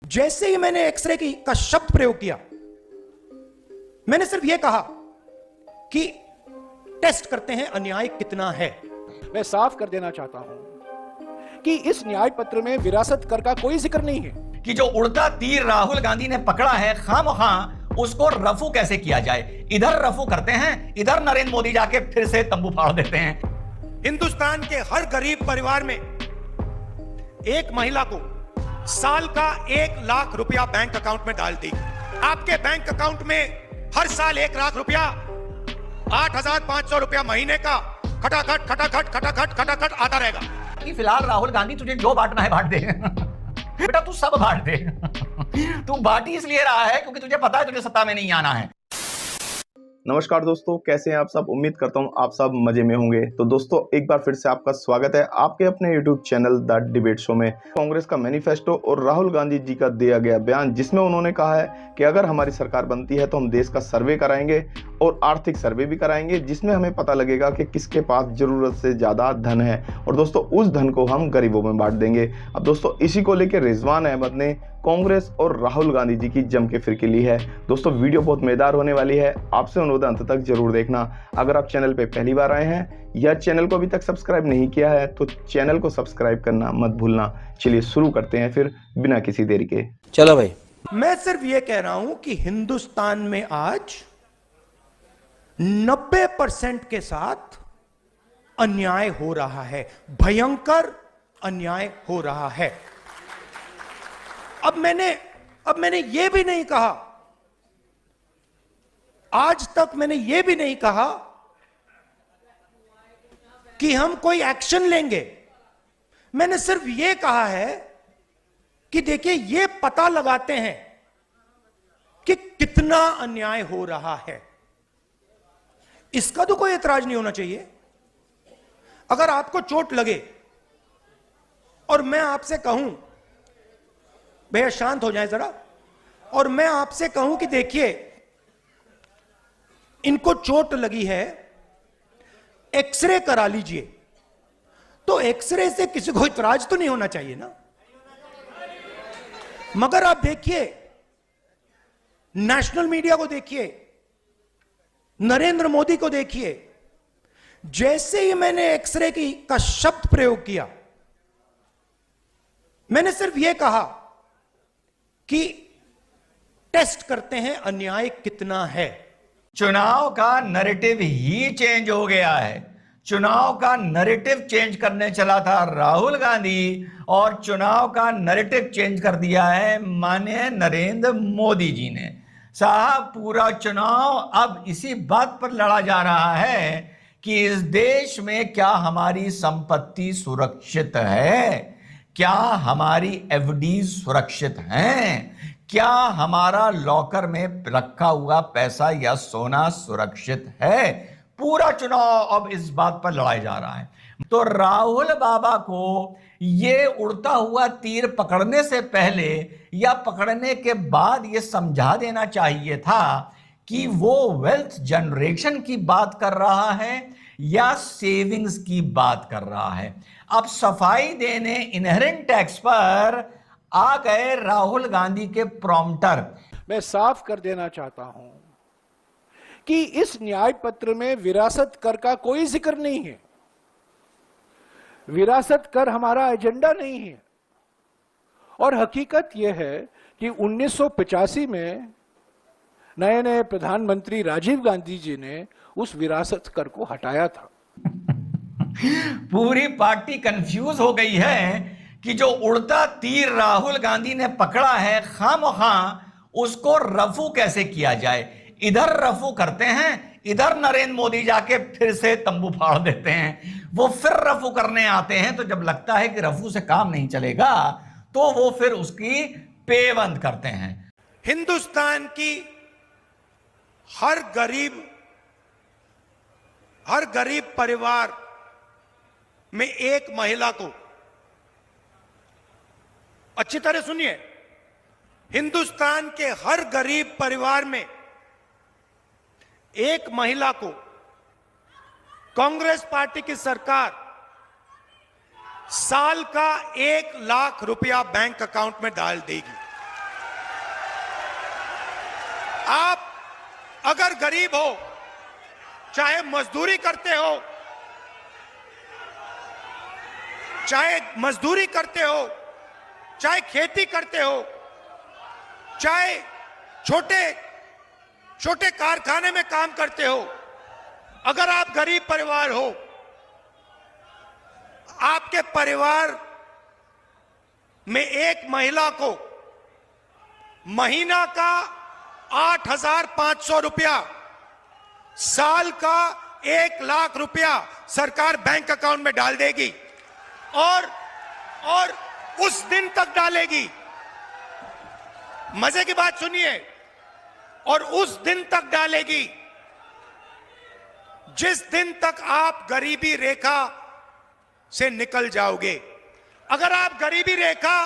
जैसे ही मैंने एक्सरे का शब्द प्रयोग किया, मैंने सिर्फ यह कहा कि टेस्ट करते हैं अन्याय कितना है। मैं साफ कर देना चाहता हूं कि इस न्याय पत्र में विरासत कर का कोई जिक्र नहीं है कि जो उड़ता तीर राहुल गांधी ने पकड़ा है खामखां उसको रफू कैसे किया जाए। इधर रफू करते हैं, इधर नरेंद्र मोदी जाके फिर से तंबू फाड़ देते हैं। हिंदुस्तान के हर गरीब परिवार में एक महिला को साल का 1 लाख रुपया बैंक अकाउंट में डाल दी। आपके बैंक अकाउंट में हर साल 1 लाख रुपया, 8,500 रुपया महीने का खटाखट खटाखट खटाखट खटाखट आता रहेगा। कि फिलहाल राहुल गांधी तुझे जो बांटना है बांट दे बेटा, तू सब बांट दे। तू बांट इसलिए रहा है क्योंकि तुझे पता है तुझे सत्ता में नहीं आना है। नमस्कार दोस्तों, कैसे हैं आप सब। उम्मीद करता हूं आप सब मजे में होंगे। तो दोस्तों एक बार फिर से आपका स्वागत है आपके अपने YouTube channel the debate show में। कांग्रेस का मैनिफेस्टो और राहुल गांधी जी का दिया गया बयान, जिसमें उन्होंने कहा है कि अगर हमारी सरकार बनती है तो हम देश का सर्वे कराएंगे और आर्थिक सर्वे भी कराएंगे, जिसमें हमें पता लगेगा कि किसके पास जरूरत से ज्यादा धन है और दोस्तों उस धन को हम गरीबों में बांट देंगे। अब दोस्तों इसी को लेकर रिजवान अहमद ने कांग्रेस और राहुल गांधी जी की जम के फिरकी ली है। दोस्तों वीडियो बहुत मजेदार होने वाली है, आपसे अनुरोध अंत तक जरूर देखना। अगर आप चैनल पे पहली बार आए हैं या चैनल को अभी तक सब्सक्राइब नहीं किया है तो चैनल को सब्सक्राइब करना मत भूलना। चलिए शुरू करते हैं फिर बिना किसी देरी के। चलो भाई, मैं सिर्फ यह कह रहा हूं कि हिंदुस्तान में आज 90% के साथ अन्याय हो रहा है, भयंकर अन्याय हो रहा है। अब मैंने यह भी नहीं कहा, आज तक मैंने यह भी नहीं कहा कि हम कोई एक्शन लेंगे। मैंने सिर्फ यह कहा है कि देखिए यह पता लगाते हैं कि कितना अन्याय हो रहा है। इसका तो कोई एतराज नहीं होना चाहिए। अगर आपको चोट लगे और मैं आपसे कहूं, भैया शांत हो जाए जरा, और मैं आपसे कहूं कि देखिए इनको चोट लगी है, एक्सरे करा लीजिए, तो एक्सरे से किसी को इतराज तो नहीं होना चाहिए ना। मगर आप देखिए, नेशनल मीडिया को देखिए, नरेंद्र मोदी को देखिए, जैसे ही मैंने एक्सरे का शब्द प्रयोग किया, मैंने सिर्फ यह कहा कि टेस्ट करते हैं अन्याय कितना है। चुनाव का नैरेटिव ही चेंज हो गया है। चुनाव का नैरेटिव चेंज करने चला था राहुल गांधी और चुनाव का नैरेटिव चेंज कर दिया है माननीय नरेंद्र मोदी जी ने। साहब पूरा चुनाव अब इसी बात पर लड़ा जा रहा है कि इस देश में क्या हमारी संपत्ति सुरक्षित है, क्या हमारी एफडीज सुरक्षित हैं, क्या हमारा लॉकर में रखा हुआ पैसा या सोना सुरक्षित है। पूरा चुनाव अब इस बात पर लड़ाया जा रहा है। तो राहुल बाबा को ये उड़ता हुआ तीर पकड़ने से पहले या पकड़ने के बाद ये समझा देना चाहिए था कि वो वेल्थ जनरेशन की बात कर रहा है या सेविंग्स की बात कर रहा है। अब सफाई देने इनहेरेंट टैक्स पर आ गए राहुल गांधी के प्रॉम्प्टर। मैं साफ कर देना चाहता हूं कि इस न्याय पत्र में विरासत कर का कोई जिक्र नहीं है। विरासत कर हमारा एजेंडा नहीं है। और हकीकत यह है कि 1985 में नए नए प्रधानमंत्री राजीव गांधी जी ने उस विरासत कर को हटाया था। पूरी पार्टी कंफ्यूज हो गई है कि जो उड़ता तीर राहुल गांधी ने पकड़ा है खामखां उसको रफू कैसे किया जाए। इधर रफू करते हैं, इधर नरेंद्र मोदी जाके फिर से तंबू फाड़ देते हैं। वो फिर रफू करने आते हैं, तो जब लगता है कि रफू से काम नहीं चलेगा तो वो फिर उसकी पेबंद करते हैं। हिंदुस्तान की हर गरीब परिवार में एक महिला को, अच्छी तरह सुनिए, हिंदुस्तान के हर गरीब परिवार में एक महिला को कांग्रेस पार्टी की सरकार साल का 1 लाख रुपया बैंक अकाउंट में डाल देगी। आप अगर गरीब हो, चाहे मजदूरी करते हो, चाहे खेती करते हो, चाहे छोटे छोटे कारखाने में काम करते हो, अगर आप गरीब परिवार हो, आपके परिवार में एक महिला को महीना का 8,500 रुपया, साल का 1 लाख रुपया सरकार बैंक अकाउंट में डाल देगी और उस दिन तक डालेगी। मजे की बात सुनिए, और उस दिन तक डालेगी जिस दिन तक आप गरीबी रेखा से निकल जाओगे। अगर आप गरीबी रेखा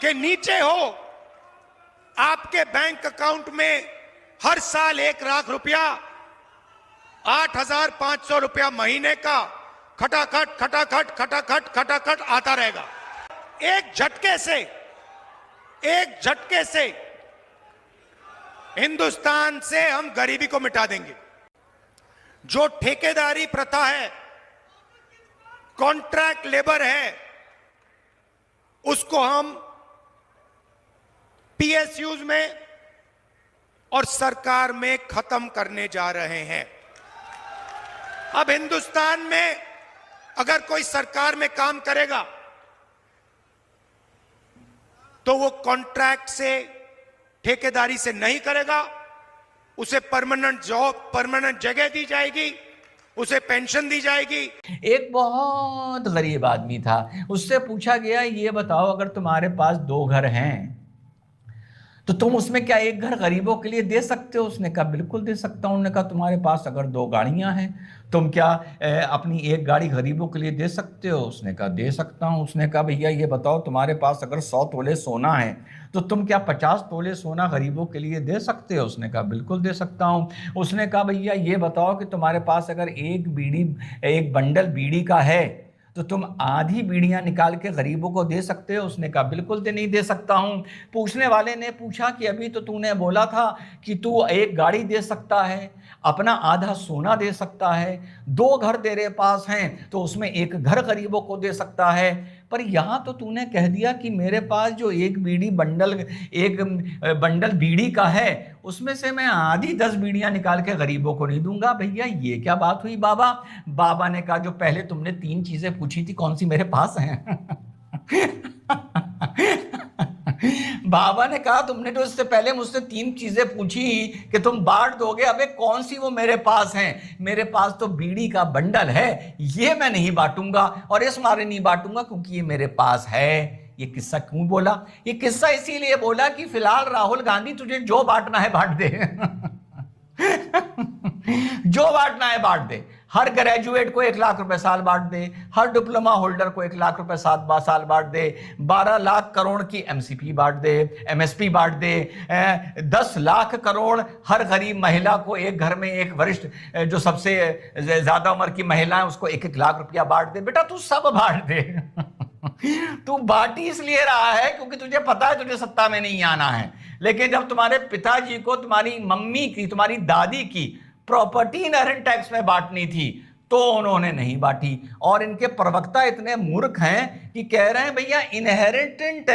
के नीचे हो, आपके बैंक अकाउंट में हर साल 1 लाख रुपया, 8,500 रुपया महीने का खटाखट खटाखट खटाखट खटाखट आता रहेगा। एक झटके से हिंदुस्तान से हम गरीबी को मिटा देंगे। जो ठेकेदारी प्रथा है, कॉन्ट्रैक्ट लेबर है, उसको हम पीएसयूज में और सरकार में खत्म करने जा रहे हैं। अब हिंदुस्तान में अगर कोई सरकार में काम करेगा तो वो कॉन्ट्रैक्ट से, ठेकेदारी से नहीं करेगा, उसे परमानेंट जॉब, परमानेंट जगह दी जाएगी, उसे पेंशन दी जाएगी। एक बहुत गरीब आदमी था, उससे पूछा गया ये बताओ अगर तुम्हारे पास 2 घर हैं तो तुम उसमें क्या एक घर गरीबों के लिए दे सकते हो? उसने कहा बिल्कुल दे सकता हूं। उन्होंने कहा तुम्हारे पास अगर 2 गाड़ियां हैं, तुम क्या अपनी एक गाड़ी गरीबों के लिए दे सकते हो? उसने कहा दे सकता हूं। उसने कहा भैया ये बताओ तुम्हारे पास अगर 100 तोले सोना है तो तुम क्या 50 तोले सोना गरीबों के लिए दे सकते हो? उसने कहा बिल्कुल दे सकता हूं। उसने कहा भैया ये बताओ कि तुम्हारे पास अगर एक बंडल बीड़ी का है तो तुम आधी बीड़ियां निकाल के गरीबों को दे सकते हो? उसने कहा बिल्कुल नहीं दे सकता हूं। पूछने वाले ने पूछा कि अभी तो तूने बोला था कि तू एक गाड़ी दे सकता है, अपना आधा सोना दे सकता है, 2 घर तेरे पास हैं तो उसमें एक घर गरीबों को दे सकता है, पर यहां तो तूने कह दिया कि मेरे पास जो एक बंडल बीड़ी का है उसमें से मैं आधी 10 बीड़ियां निकाल के गरीबों को नहीं दूंगा। भैया ये क्या बात हुई बाबा? बाबा ने कहा जो पहले तुमने 3 चीजें पूछी थी कौन सी मेरे पास हैं? बाबा ने कहा तुमने तो इससे पहले मुझसे 3 चीजें पूछी कि तुम बांट दोगे, अबे कौन सी वो मेरे पास हैं? मेरे पास तो बीड़ी का बंडल है, ये मैं नहीं बांटूंगा, और इस मारे नहीं बांटूंगा क्योंकि ये मेरे पास है। ये किस्सा क्यों बोला? ये किस्सा इसीलिए बोला कि फिलहाल राहुल गांधी तुझे जो बांटना है बांट दे। जो बांटना है बांट दे। हर ग्रेजुएट को 1 लाख रुपए साल बांट दे, हर डिप्लोमा होल्डर को 1 लाख रुपए साल बांट दे, 12 लाख करोड़ की एमसीपी बांट दे, एमएसपी बांट दे, 10 लाख करोड़ हर गरीब महिला को, एक घर में एक वरिष्ठ जो सबसे ज्यादा उम्र की महिला है उसको 1-1 लाख रुपया बांट दे। बेटा तू सब बांट दे। तू बांट इसलिए रहा है क्योंकि तुझे पता है तुझे सत्ता में नहीं आना है, लेकिन जब तुम्हारे पिताजी को तुम्हारी मम्मी की, तुम्हारी दादी की प्रॉपर्टी इनहेरिटेंस टैक्स में बांटनी थी तो उन्होंने नहीं बांटी। और इनके प्रवक्ता इतने मूर्ख हैं कि कह रहे हैं भैया इनहेरिटेंस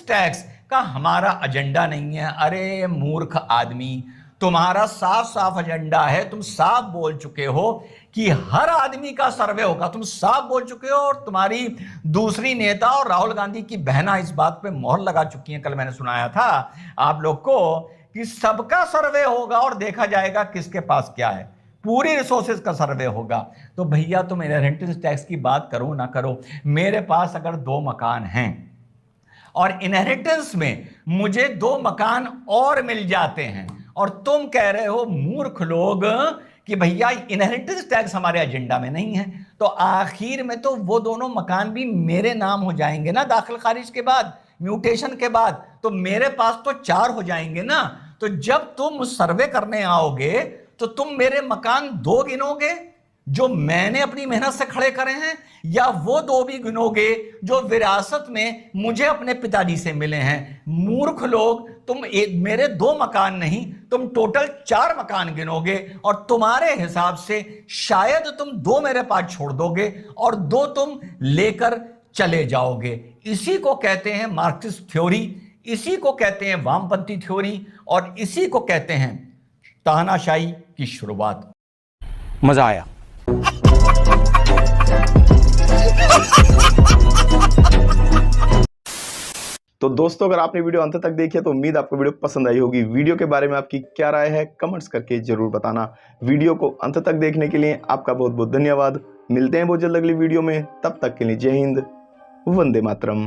टैक्स का हमारा एजेंडा नहीं है। अरे मूर्ख आदमी, तुम्हारा साफ साफ एजेंडा है। तुम साफ बोल चुके हो कि हर आदमी का सर्वे होगा, तुम साफ बोल चुके हो, और तुम्हारी दूसरी नेता और राहुल गांधी की बहना इस बात पे मोहर लगा चुकी हैं। कल मैंने सुनाया था आप लोग को कि सबका सर्वे होगा और देखा जाएगा किसके पास क्या है, पूरी रिसोर्सेज का सर्वे होगा। तो भैया तुम इनहेरिटेंस टैक्स की बात करो ना करो, मेरे पास अगर 2 मकान हैं और इनहेरिटेंस में मुझे 2 मकान और मिल जाते हैं और तुम कह रहे हो मूर्ख लोग कि भैया इनहेरिटेंस टैक्स हमारे एजेंडा में नहीं है, तो आखिर में तो वो दोनों मकान भी मेरे नाम हो जाएंगे ना, दाखिल खारिज के बाद, म्यूटेशन के बाद, तो मेरे पास तो 4 हो जाएंगे ना। तो जब तुम सर्वे करने आओगे तो तुम मेरे मकान 2 गिनोगे, जो मैंने अपनी मेहनत से खड़े करे हैं, या वो 2 भी गिनोगे जो विरासत में मुझे अपने पिताजी से मिले हैं? मूर्ख लोग, तुम मेरे 2 मकान नहीं, तुम टोटल 4 मकान गिनोगे और तुम्हारे हिसाब से शायद तुम 2 मेरे पास छोड़ दोगे और 2 तुम लेकर चले जाओगे। इसी को कहते हैं मार्क्सिस्ट थ्योरी, इसी को कहते हैं वामपंथी थ्योरी, और इसी को कहते हैं तानाशाही की शुरुआत। मजा आया। तो दोस्तों, अगर आपने वीडियो अंत तक देखी है तो उम्मीद आपको वीडियो पसंद आई होगी। वीडियो के बारे में आपकी क्या राय है कमेंट्स करके जरूर बताना। वीडियो को अंत तक देखने के लिए आपका बहुत बहुत धन्यवाद। मिलते हैं बहुत जल्द अगली वीडियो में, तब तक के लिए जय हिंद, वंदे मातरम।